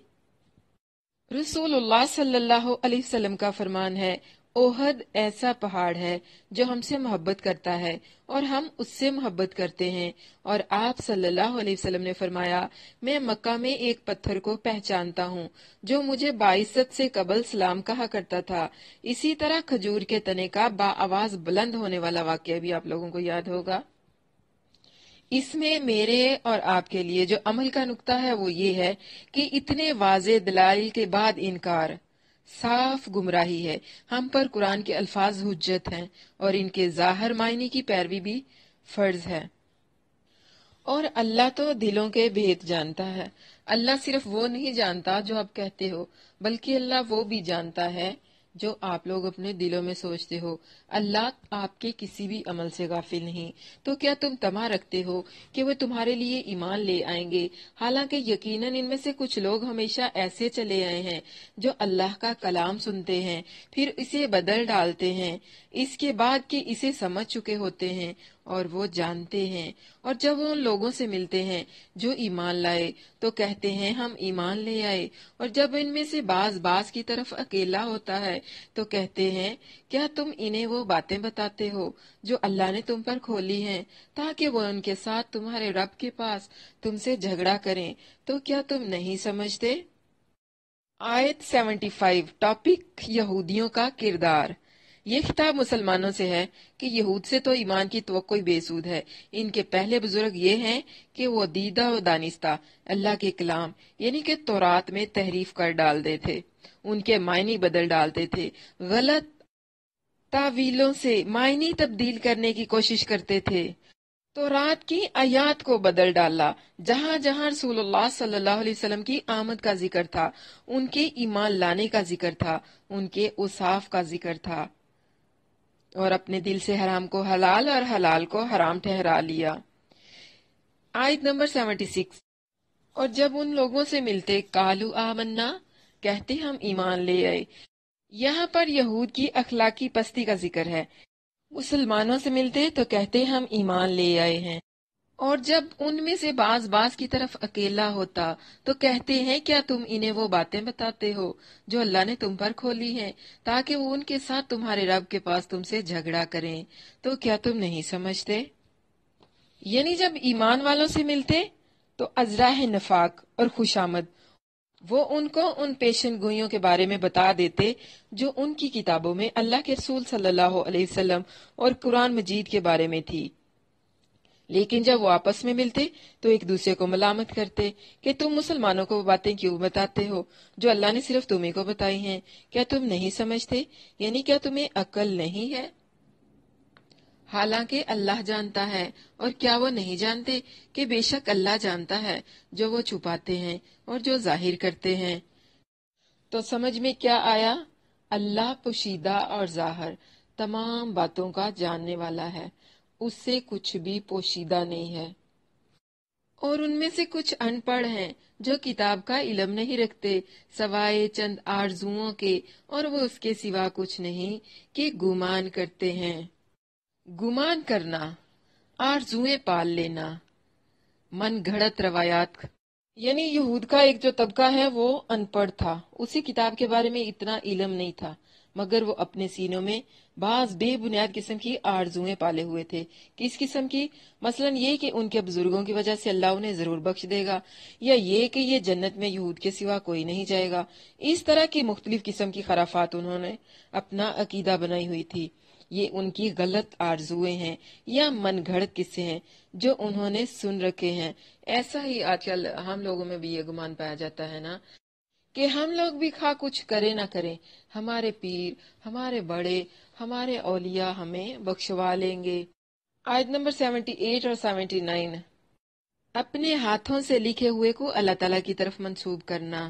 رسول اللہ صلی اللہ علیہ وسلم کا فرمان ہے، اوہد ایسا پہاڑ ہے جو ہم سے محبت کرتا ہے اور ہم اس سے محبت کرتے ہیں۔ اور آپ صلی اللہ علیہ وسلم نے فرمایا، میں مکہ میں ایک پتھر کو پہچانتا ہوں جو مجھے بعثت سے قبل سلام کہا کرتا تھا۔ اسی طرح کھجور کے تنے کا بآواز بلند ہونے والا واقعہ بھی آپ لوگوں کو یاد ہوگا۔ اس میں میرے اور آپ کے لیے جو عمل کا نقطہ ہے وہ یہ ہے کہ اتنے واضح دلائل کے بعد انکار صاف گمراہی ہے۔ ہم پر قرآن کے الفاظ حجت ہیں اور ان کے ظاہر معنی کی پیروی بھی فرض ہے۔ اور اللہ تو دلوں کے بھید جانتا ہے۔ اللہ صرف وہ نہیں جانتا جو آپ کہتے ہو، بلکہ اللہ وہ بھی جانتا ہے جو آپ لوگ اپنے دلوں میں سوچتے ہو۔ اللہ آپ کے کسی بھی عمل سے غافل نہیں۔ تو کیا تم طمع رکھتے ہو کہ وہ تمہارے لیے ایمان لے آئیں گے؟ حالانکہ یقیناً ان میں سے کچھ لوگ ہمیشہ ایسے چلے آئے ہیں جو اللہ کا کلام سنتے ہیں، پھر اسے بدل ڈالتے ہیں اس کے بعد کہ اسے سمجھ چکے ہوتے ہیں اور وہ جانتے ہیں۔ اور جب وہ ان لوگوں سے ملتے ہیں جو ایمان لائے تو کہتے ہیں ہم ایمان لے آئے، اور جب ان میں سے بعض کی طرف اکیلا ہوتا ہے تو کہتے ہیں کیا تم انہیں وہ باتیں بتاتے ہو جو اللہ نے تم پر کھولی ہیں تاکہ وہ ان کے ساتھ تمہارے رب کے پاس تم سے جھگڑا کریں، تو کیا تم نہیں سمجھتے؟ آیت 75 ٹاپک یہودیوں کا کردار۔ یہ خطاب مسلمانوں سے ہے کہ یہود سے تو ایمان کی توقع بے سود ہے۔ ان کے پہلے بزرگ یہ ہیں کہ وہ دیدہ و دانستہ اللہ کے کلام یعنی کہ تورات میں تحریف کر ڈالتے تھے، ان کے معنی بدل ڈالتے تھے، غلط تعویلوں سے معنی تبدیل کرنے کی کوشش کرتے تھے، تورات کی آیات کو بدل ڈالا۔ جہاں جہاں رسول اللہ صلی اللہ علیہ وسلم کی آمد کا ذکر تھا، ان کے ایمان لانے کا ذکر تھا، ان کے اوصاف کا ذکر تھا، اور اپنے دل سے حرام کو حلال اور حلال کو حرام ٹھہرا لیا۔ آیت نمبر 76 اور جب ان لوگوں سے ملتے قالوا آمنا، کہتے ہم ایمان لے آئے۔ یہاں پر یہود کی اخلاقی پستی کا ذکر ہے۔ مسلمانوں سے ملتے تو کہتے ہم ایمان لے آئے ہیں، اور جب ان میں سے بعض کی طرف اکیلا ہوتا تو کہتے ہیں کیا تم انہیں وہ باتیں بتاتے ہو جو اللہ نے تم پر کھولی ہیں تاکہ وہ ان کے ساتھ تمہارے رب کے پاس تم سے جھگڑا کریں، تو کیا تم نہیں سمجھتے؟ یعنی جب ایمان والوں سے ملتے تو ازراہ نفاق اور خوشامد وہ ان کو ان پیشن گوئیوں کے بارے میں بتا دیتے جو ان کی کتابوں میں اللہ کے رسول صلی اللہ علیہ وسلم اور قرآن مجید کے بارے میں تھی، لیکن جب وہ آپس میں ملتے تو ایک دوسرے کو ملامت کرتے کہ تم مسلمانوں کو وہ باتیں کیوں بتاتے ہو جو اللہ نے صرف تمہیں کو بتائی ہیں، کیا تم نہیں سمجھتے؟ یعنی کیا تمہیں عقل نہیں ہے؟ حالانکہ اللہ جانتا ہے، اور کیا وہ نہیں جانتے کہ بے شک اللہ جانتا ہے جو وہ چھپاتے ہیں اور جو ظاہر کرتے ہیں۔ تو سمجھ میں کیا آیا؟ اللہ پوشیدہ اور ظاہر تمام باتوں کا جاننے والا ہے، اس سے کچھ بھی پوشیدہ نہیں ہے۔ اور ان میں سے کچھ ان پڑھ ہیں جو کتاب کا علم نہیں رکھتے سوائے چند آرزوؤں کے، اور وہ اس کے سوا کچھ نہیں کہ گمان کرتے ہیں۔ گمان کرنا، آرزویں پال لینا، من گھڑت روایات، یعنی یہود کا ایک جو طبقہ ہے وہ ان پڑھ تھا، اسی کتاب کے بارے میں اتنا علم نہیں تھا، مگر وہ اپنے سینوں میں بعض بے بنیاد قسم کی آرزویں پالے ہوئے تھے۔ کس قسم کی؟ مثلا یہ کہ ان کے بزرگوں کی وجہ سے اللہ انہیں ضرور بخش دے گا، یا یہ کہ یہ جنت میں یہود کے سوا کوئی نہیں جائے گا۔ اس طرح کی مختلف قسم کی خرافات انہوں نے اپنا عقیدہ بنائی ہوئی تھی۔ یہ ان کی غلط آرزویں ہیں یا من گھڑت قصے ہیں جو انہوں نے سن رکھے ہیں۔ ایسا ہی آج کل ہم لوگوں میں بھی یہ گمان پایا جاتا ہے نا کہ ہم لوگ بھی خواہ کچھ کرے نہ کریں، ہمارے پیر، ہمارے بڑے، ہمارے اولیاء ہمیں بخشوا لیں گے۔ آیت نمبر 78 اور 79 اپنے ہاتھوں سے لکھے ہوئے کو اللہ تعالیٰ کی طرف منسوب کرنا۔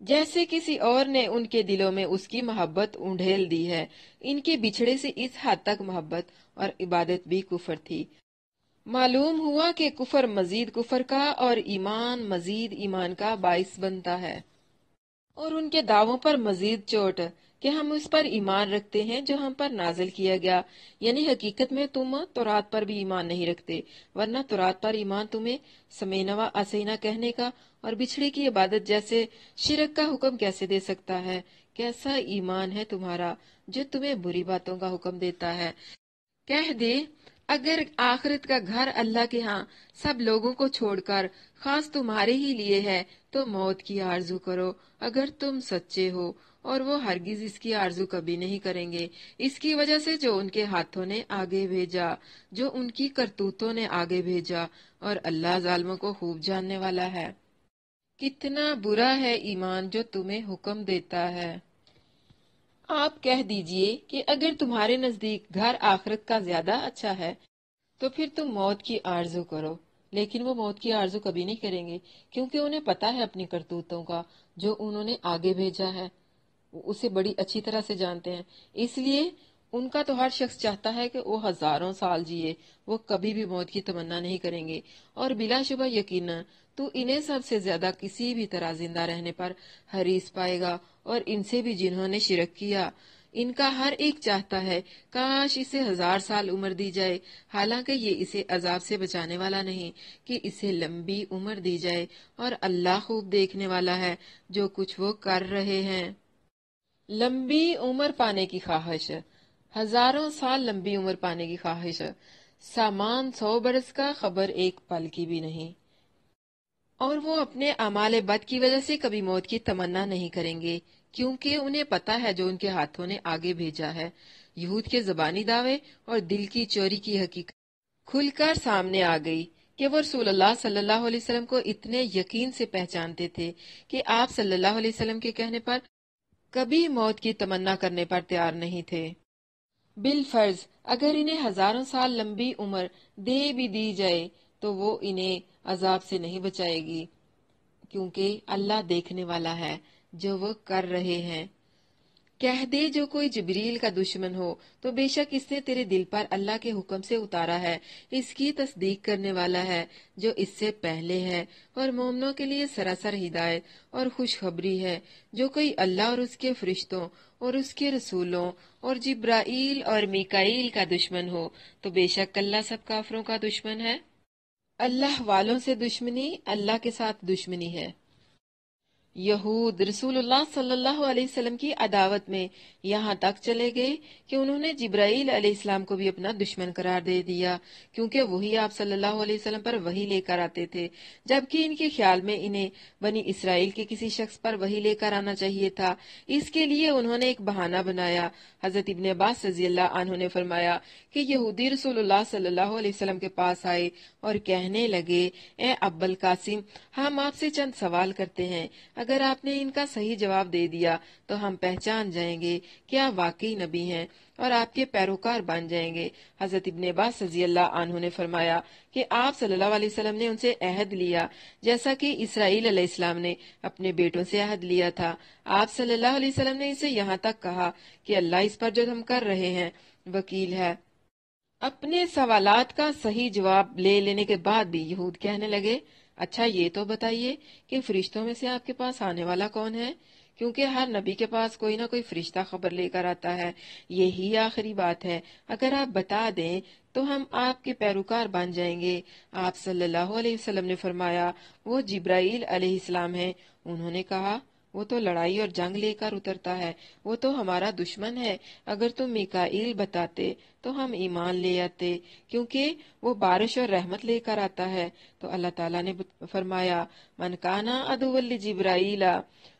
جیسے کسی اور نے ان کے دلوں میں اس کی محبت اونڈھیل دی ہے۔ ان کے بچھڑے سے اس حد تک محبت اور عبادت بھی کفر تھی۔ معلوم ہوا کہ کفر مزید کفر کا اور ایمان مزید ایمان کا باعث بنتا ہے، اور ان کے دعووں پر مزید چوٹ کہ ہم اس پر ایمان رکھتے ہیں جو ہم پر نازل کیا گیا، یعنی حقیقت میں تم تورات پر بھی ایمان نہیں رکھتے، ورنہ تورات پر ایمان تمہیں سمینا و اسینا کہنے کا اور بچھڑے کی عبادت جیسے شرک کا حکم کیسے دے سکتا ہے؟ کیسا ایمان ہے تمہارا جو تمہیں بری باتوں کا حکم دیتا ہے؟ کہہ دے، اگر آخرت کا گھر اللہ کے ہاں سب لوگوں کو چھوڑ کر خاص تمہارے ہی لیے ہے تو موت کی آرزو کرو اگر تم سچے ہو، اور وہ ہرگز اس کی آرزو کبھی نہیں کریں گے، اس کی وجہ سے جو ان کے ہاتھوں نے آگے بھیجا، جو ان کی کرتوتوں نے آگے بھیجا، اور اللہ ظالموں کو خوب جاننے والا ہے۔ کتنا برا ہے ایمان جو تمہیں حکم دیتا ہے۔ آپ کہہ دیجئے کہ اگر تمہارے نزدیک گھر آخرت کا زیادہ اچھا ہے تو پھر تم موت کی آرزو کرو، لیکن وہ موت کی آرزو کبھی نہیں کریں گے، کیونکہ انہیں پتا ہے اپنی کرتوتوں کا، جو انہوں نے آگے بھیجا ہے وہ اسے بڑی اچھی طرح سے جانتے ہیں، اس لیے ان کا تو ہر شخص چاہتا ہے کہ وہ ہزاروں سال جیے، وہ کبھی بھی موت کی تمنا نہیں کریں گے، اور بلا شبہ یقینا تو انہیں سب سے زیادہ کسی بھی طرح زندہ رہنے پر حریص پائے گا، اور ان سے بھی جنہوں نے شرک کیا، ان کا ہر ایک چاہتا ہے کاش اسے 1000 سال عمر دی جائے، حالانکہ یہ اسے عذاب سے بچانے والا نہیں کہ اسے لمبی عمر دی جائے، اور اللہ خوب دیکھنے والا ہے جو کچھ وہ کر رہے ہیں۔ لمبی عمر پانے کی خواہش، ہزاروں سال لمبی عمر پانے کی خواہش، سامان 100 برس کا، خبر ایک پل کی بھی نہیں، اور وہ اپنے اعمال بد کی وجہ سے کبھی موت کی تمنا نہیں کریں گے، کیونکہ انہیں پتا ہے جو ان کے ہاتھوں نے آگے بھیجا ہے۔ یہود کے زبانی دعوے اور دل کی چوری کی حقیقت کھل کر سامنے آ گئی کہ وہ رسول اللہ صلی اللہ علیہ وسلم کو اتنے یقین سے پہچانتے تھے کہ آپ صلی اللہ علیہ وسلم کے کہنے پر کبھی موت کی تمنا کرنے پر تیار نہیں تھے۔ بالفرض اگر انہیں ہزاروں سال لمبی عمر دے بھی دی جائے تو وہ انہیں عذاب سے نہیں بچائے گی، کیونکہ اللہ دیکھنے والا ہے جو وہ کر رہے ہیں۔ کہہ دے جو کوئی جبریل کا دشمن ہو تو بے شک اس نے تیرے دل پر اللہ کے حکم سے اتارا ہے، اس کی تصدیق کرنے والا ہے جو اس سے پہلے ہے، اور مومنوں کے لیے سراسر ہدایت اور خوشخبری ہے۔ جو کوئی اللہ اور اس کے فرشتوں اور اس کے رسولوں اور جبرائیل اور میکائیل کا دشمن ہو تو بے شک اللہ سب کافروں کا دشمن ہے۔ اللہ والوں سے دشمنی اللہ کے ساتھ دشمنی ہے۔ یہود رسول اللہ صلی اللہ علیہ وسلم کی عداوت میں یہاں تک چلے گئے کہ انہوں نے جبرائیل علیہ السلام کو بھی اپنا دشمن قرار دے دیا، کیونکہ وہی آپ صلی اللہ علیہ وسلم پر وحی لے کر آتے تھے، جبکہ ان کے خیال میں انہیں بنی اسرائیل کے کسی شخص پر وحی لے کر آنا چاہیے تھا۔ اس کے لیے انہوں نے ایک بہانہ بنایا۔ حضرت ابن عباس رضی اللہ عنہ نے فرمایا کہ یہودی رسول اللہ صلی اللہ علیہ وسلم کے پاس آئے اور کہنے لگے، اے ابو القاسم، ہم آپ سے چند سوال کرتے ہیں، اگر آپ نے ان کا صحیح جواب دے دیا تو ہم پہچان جائیں گے کہ آپ واقعی نبی ہیں اور آپ کے پیروکار بن جائیں گے۔ حضرت ابن عباس رضی اللہ عنہ نے فرمایا کہ آپ صلی اللہ علیہ وسلم نے ان سے عہد لیا جیسا کہ اسرائیل علیہ السلام نے اپنے بیٹوں سے عہد لیا تھا۔ آپ صلی اللہ علیہ وسلم نے اسے یہاں تک کہا کہ اللہ اس پر جو ہم کر رہے ہیں وکیل ہے۔ اپنے سوالات کا صحیح جواب لے لینے کے بعد بھی یہود کہنے لگے، اچھا یہ تو بتائیے کہ فرشتوں میں سے آپ کے پاس آنے والا کون ہے؟ کیونکہ ہر نبی کے پاس کوئی نہ کوئی فرشتہ خبر لے کر آتا ہے، یہی آخری بات ہے، اگر آپ بتا دیں تو ہم آپ کے پیروکار بن جائیں گے۔ آپ صلی اللہ علیہ وسلم نے فرمایا، وہ جبرائیل علیہ السلام ہیں۔ انہوں نے کہا، وہ تو لڑائی اور جنگ لے کر اترتا ہے، وہ تو ہمارا دشمن ہے، اگر تم میکائیل بتاتے تو ہم ایمان لے آتے، کیونکہ وہ بارش اور رحمت لے کر آتا ہے۔ تو اللہ تعالیٰ نے فرمایا، من کانا عدو لجبرائیل،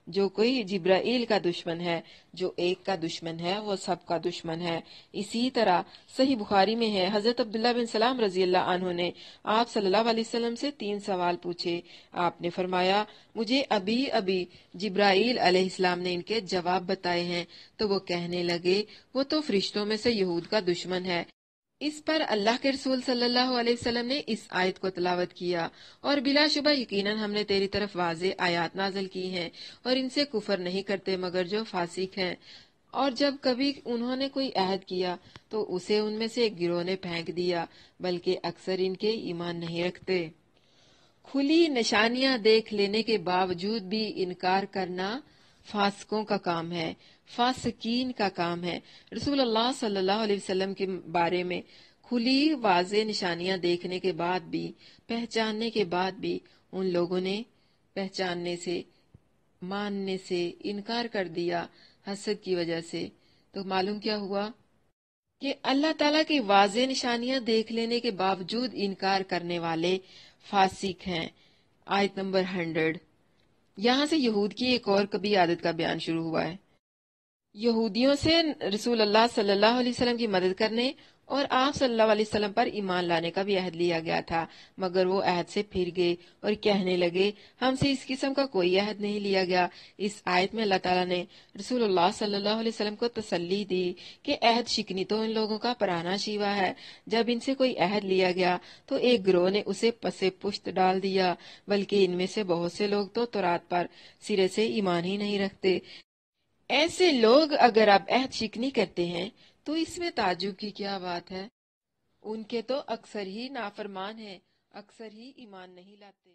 جو کوئی جبرائیل کا دشمن ہے، جو ایک کا دشمن ہے وہ سب کا دشمن ہے۔ اسی طرح صحیح بخاری میں ہے، حضرت عبداللہ بن سلام رضی اللہ عنہ نے آپ صلی اللہ علیہ وسلم سے 3 سوال پوچھے۔ آپ نے فرمایا، مجھے ابھی ابھی جبرائیل علیہ السلام نے ان کے جواب بتائے ہیں۔ تو وہ کہنے لگے، وہ تو فرشتوں میں سے یہود کا دشمن ہے۔ اس پر اللہ کے رسول صلی اللہ علیہ وسلم نے اس آیت کو تلاوت کیا اور بلا شبہ یقیناً ہم نے تیری طرف واضح آیات نازل کی ہیں اور ان سے کفر نہیں کرتے مگر جو فاسق ہیں، اور جب کبھی انہوں نے کوئی عہد کیا تو اسے ان میں سے ایک گروہ نے پھینک دیا، بلکہ اکثر ان کے ایمان نہیں رکھتے۔ کھلی نشانیاں دیکھ لینے کے باوجود بھی انکار کرنا فاسقوں کا کام ہے، فاسقین کا کام ہے۔ رسول اللہ صلی اللہ علیہ وسلم کے بارے میں کھلی واضح نشانیاں دیکھنے کے بعد بھی، پہچاننے کے بعد بھی ان لوگوں نے پہچاننے سے، ماننے سے انکار کر دیا حسد کی وجہ سے، تو معلوم کیا ہوا کہ اللہ تعالیٰ کی واضح نشانیاں دیکھ لینے کے باوجود انکار کرنے والے فاسق ہیں۔ آیت نمبر 100۔ یہاں سے یہود کی ایک اور کبھی عادت کا بیان شروع ہوا ہے۔ یہودیوں سے رسول اللہ صلی اللہ علیہ وسلم کی مدد کرنے اور آپ صلی اللہ علیہ وسلم پر ایمان لانے کا بھی عہد لیا گیا تھا، مگر وہ عہد سے پھر گئے اور کہنے لگے ہم سے اس قسم کا کوئی عہد نہیں لیا گیا۔ اس آیت میں اللہ تعالیٰ نے رسول اللہ صلی اللہ علیہ وسلم کو تسلی دی کہ عہد شکنی تو ان لوگوں کا پرانا شیوا ہے۔ جب ان سے کوئی عہد لیا گیا تو ایک گروہ نے اسے پسے پشت ڈال دیا، بلکہ ان میں سے بہت سے لوگ تو تورات پر سرے سے ایمان ہی نہیں رکھتے۔ ایسے لوگ اگر اب عہد شکنی کرتے ہیں تو اس میں تعجب کی کیا بات ہے؟ ان کے تو اکثر ہی نافرمان ہیں، اکثر ہی ایمان نہیں لاتے۔